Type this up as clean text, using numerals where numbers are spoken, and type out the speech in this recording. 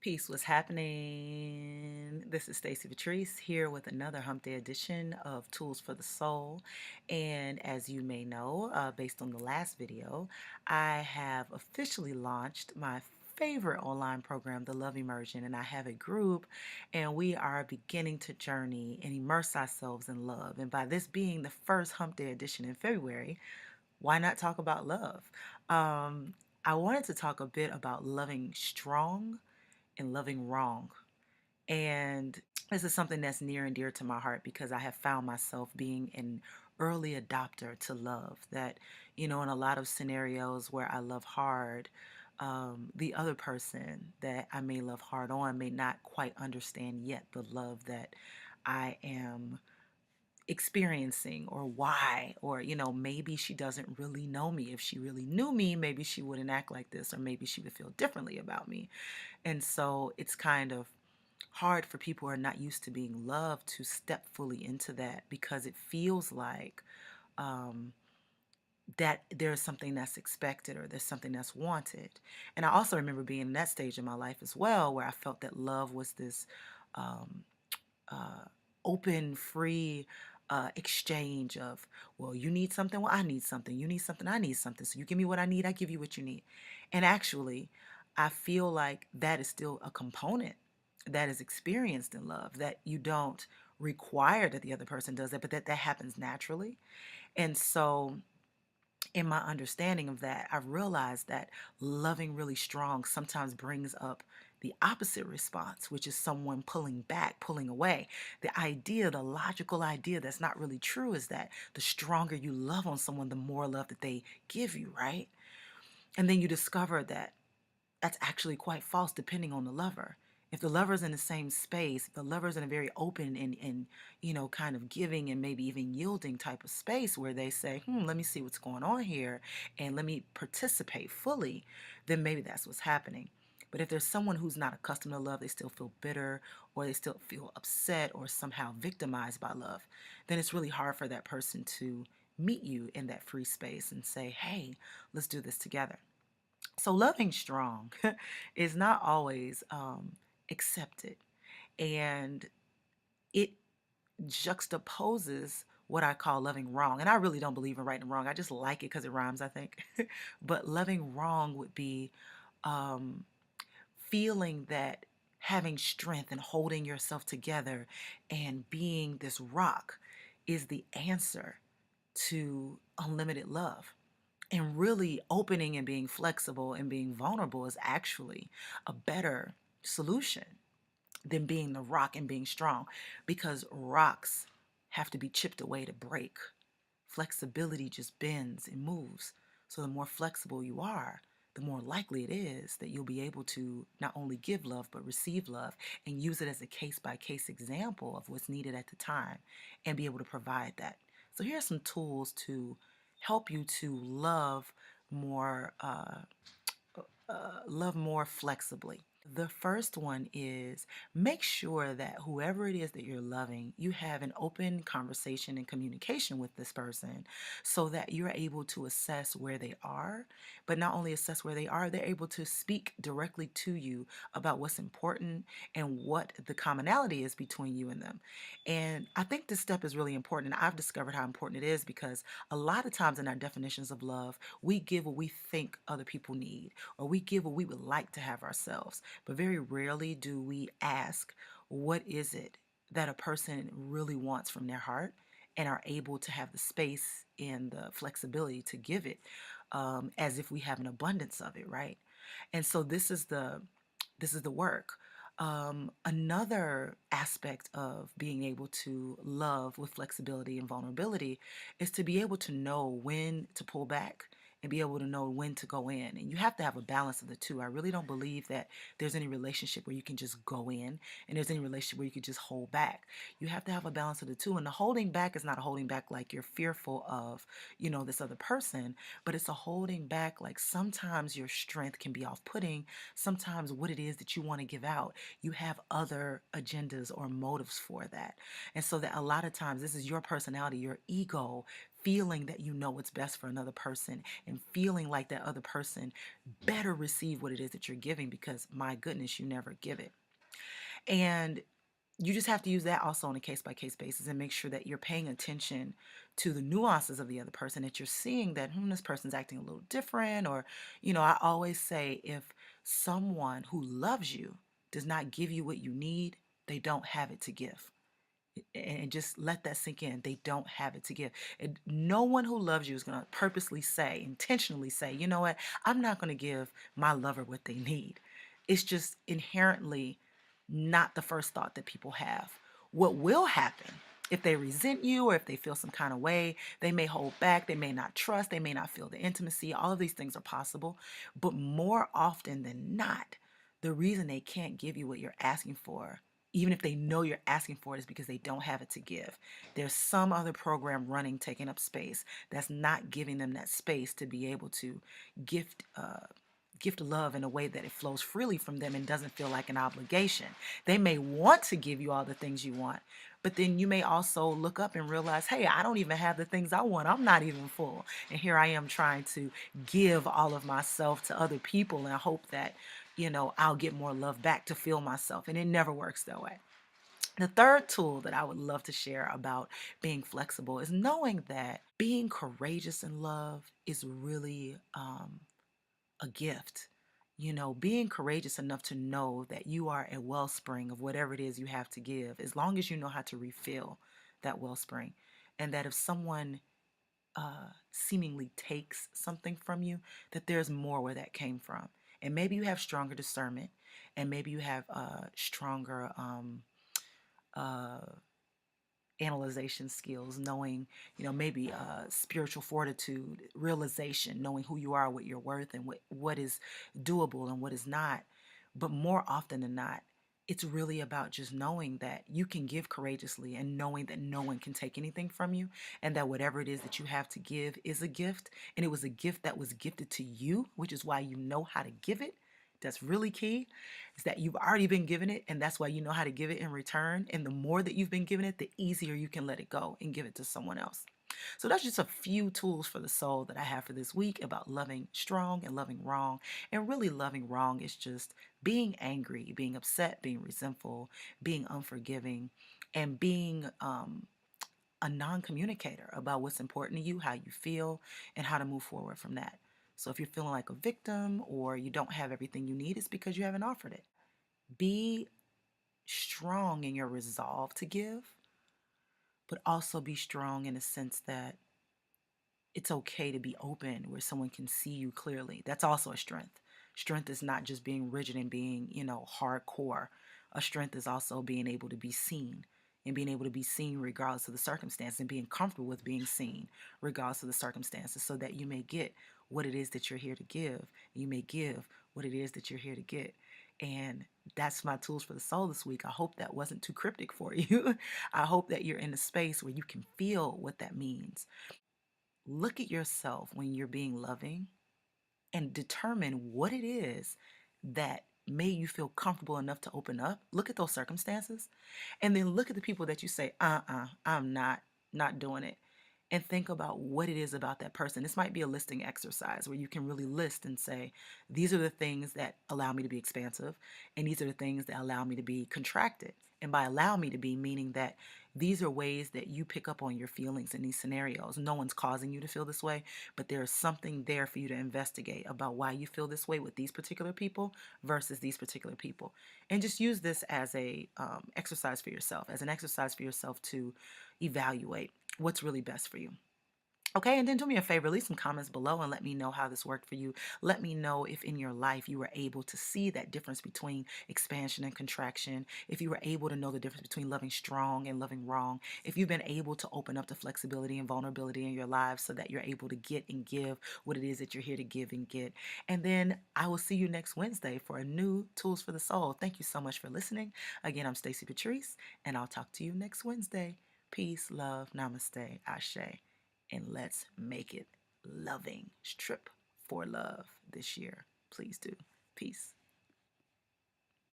Peace, what's happening? This is Stacy Patrice here with another Hump Day edition of Tools for the Soul. And as you may know, based on the last video, I have officially launched my favorite online program, the Love Immersion, and I have a group, and we are beginning to journey and immerse ourselves in love. And by this being the first Hump Day edition in February, why not talk about love? I wanted to talk a bit about loving strong and loving wrong. And this is something that's near and dear to my heart because I have found myself being an early adopter to love. That, in a lot of scenarios where I love hard, the other person that I may love hard on may not quite understand yet the love that I am experiencing or why, or maybe she doesn't really know me. If she really knew me, maybe she wouldn't act like this, or maybe she would feel differently about me. And so it's kind of hard for people who are not used to being loved to step fully into that because it feels like um, that there's something that's expected or there's something that's wanted. And I also remember being in that stage in my life as well, where I felt that love was this um, uh, open, free exchange of, well, you need something, well, I need something. You need something, I need something. So you give me what I need, I give you what you need. And actually, I feel like that is still a component that is experienced in love, that you don't require that the other person does it, but that happens naturally. And so in my understanding of that, I've realized that loving really strong sometimes brings up the opposite response, which is someone pulling back, pulling away. The logical idea that's not really true is that the stronger you love on someone, the more love that they give you, right? And then you discover that that's actually quite false depending on the lover. If the lover's in the same space, if the lover's in a very open and kind of giving and maybe even yielding type of space where they say, let me see what's going on here and let me participate fully, then maybe that's what's happening. But if there's someone who's not accustomed to love, they still feel bitter or they still feel upset or somehow victimized by love, then it's really hard for that person to meet you in that free space and say, hey, let's do this together. So loving strong is not always accepted, and it juxtaposes what I call loving wrong. And I really don't believe in right and wrong. I just like it because it rhymes, I think. But loving wrong would be um, feeling that having strength and holding yourself together and being this rock is the answer to unlimited love. And really opening and being flexible and being vulnerable is actually a better solution than being the rock and being strong because rocks have to be chipped away to break. Flexibility just bends and moves. So the more flexible you are, the more likely it is that you'll be able to not only give love, but receive love and use it as a case by case example of what's needed at the time and be able to provide that. So here are some tools to help you to more, uh, love more flexibly. The first one is make sure that whoever it is that you're loving, you have an open conversation and communication with this person so that you're able to assess where they are, but not only assess where they are, they're able to speak directly to you about what's important and what the commonality is between you and them. And I think this step is really important. And I've discovered how important it is because a lot of times in our definitions of love, we give what we think other people need, or we give what we would like to have ourselves. But very rarely do we ask, what is it that a person really wants from their heart and are able to have the space and the flexibility to give it as if we have an abundance of it, right? And so this is the work. Another aspect of being able to love with flexibility and vulnerability is to be able to know when to pull back and be able to know when to go in. And you have to have a balance of the two. I really don't believe that there's any relationship where you can just go in and there's any relationship where you can just hold back. You have to have a balance of the two. And the holding back is not a holding back like you're fearful of, this other person, but it's a holding back like sometimes your strength can be off-putting. Sometimes what it is that you want to give out, you have other agendas or motives for that. And so that a lot of times this is your personality, your ego feeling that you know what's best for another person and feeling like that other person better receive what it is that you're giving because my goodness, you never give it. And you just have to use that also on a case by case basis and make sure that you're paying attention to the nuances of the other person, that you're seeing that this person's acting a little different. Or, I always say if someone who loves you does not give you what you need, they don't have it to give. And just let that sink in. They don't have it to give. And no one who loves you is going to purposely say, intentionally say, you know what, I'm not going to give my lover what they need. It's just inherently not the first thought that people have. What will happen if they resent you or if they feel some kind of way, they may hold back, they may not trust, they may not feel the intimacy. All of these things are possible. But more often than not, the reason they can't give you what you're asking for, even if they know you're asking for it, is because they don't have it to give. There's some other program running, taking up space, that's not giving them that space to be able to gift gift love in a way that it flows freely from them and doesn't feel like an obligation. They may want to give you all the things you want, but then you may also look up and realize, hey, I don't even have the things I want. I'm not even full. And here I am trying to give all of myself to other people, and I hope that, I'll get more love back to feel myself. And it never works that way. The third tool that I would love to share about being flexible is knowing that being courageous in love is really a gift. Being courageous enough to know that you are a wellspring of whatever it is you have to give, as long as you know how to refill that wellspring. And that if someone seemingly takes something from you, that there's more where that came from. And maybe you have stronger discernment, and maybe you have stronger uh, analyzation skills, knowing, maybe spiritual fortitude, realization, knowing who you are, what you're worth, and what is doable and what is not. But more often than not, it's really about just knowing that you can give courageously and knowing that no one can take anything from you, and that whatever it is that you have to give is a gift. And it was a gift that was gifted to you, which is why you know how to give it. That's really key, is that you've already been given it, and that's why you know how to give it in return. And the more that you've been given it, the easier you can let it go and give it to someone else. So that's just a few tools for the soul that I have for this week about loving strong and loving wrong. And really, loving wrong is just being angry, being upset, being resentful, being unforgiving, and being a non-communicator about what's important to you, how you feel, and how to move forward from that. So if you're feeling like a victim or you don't have everything you need, it's because you haven't offered it. Be strong in your resolve to give, but also be strong in the sense that it's okay to be open where someone can see you clearly. That's also a strength. Strength is not just being rigid and being, hardcore. A strength is also being able to be seen, and being able to be seen regardless of the circumstance, and being comfortable with being seen regardless of the circumstances, so that you may get what it is that you're here to give. You may give what it is that you're here to get. And that's my tools for the soul this week. I hope that wasn't too cryptic for you. I hope that you're in a space where you can feel what that means. Look at yourself when you're being loving and determine what it is that made you feel comfortable enough to open up. Look at those circumstances, and then look at the people that you say, I'm not doing it. And think about what it is about that person. This might be a listing exercise where you can really list and say, these are the things that allow me to be expansive, and these are the things that allow me to be contracted. And by allow me to be, meaning that these are ways that you pick up on your feelings in these scenarios. No one's causing you to feel this way, but there's something there for you to investigate about why you feel this way with these particular people versus these particular people. And just use this as a exercise for yourself, as an exercise for yourself to evaluate what's really best for you. Okay, and then do me a favor, leave some comments below and let me know how this worked for you. Let me know if in your life you were able to see that difference between expansion and contraction, if you were able to know the difference between loving strong and loving wrong, if you've been able to open up to flexibility and vulnerability in your lives so that you're able to get and give what it is that you're here to give and get. And then I will see you next Wednesday for a new Tools for the Soul. Thank you so much for listening. Again, I'm Stacy Patrice, and I'll talk to you next Wednesday. Peace, love, namaste, ashe. And let's make it loving. Strip for love this year. Please do. Peace.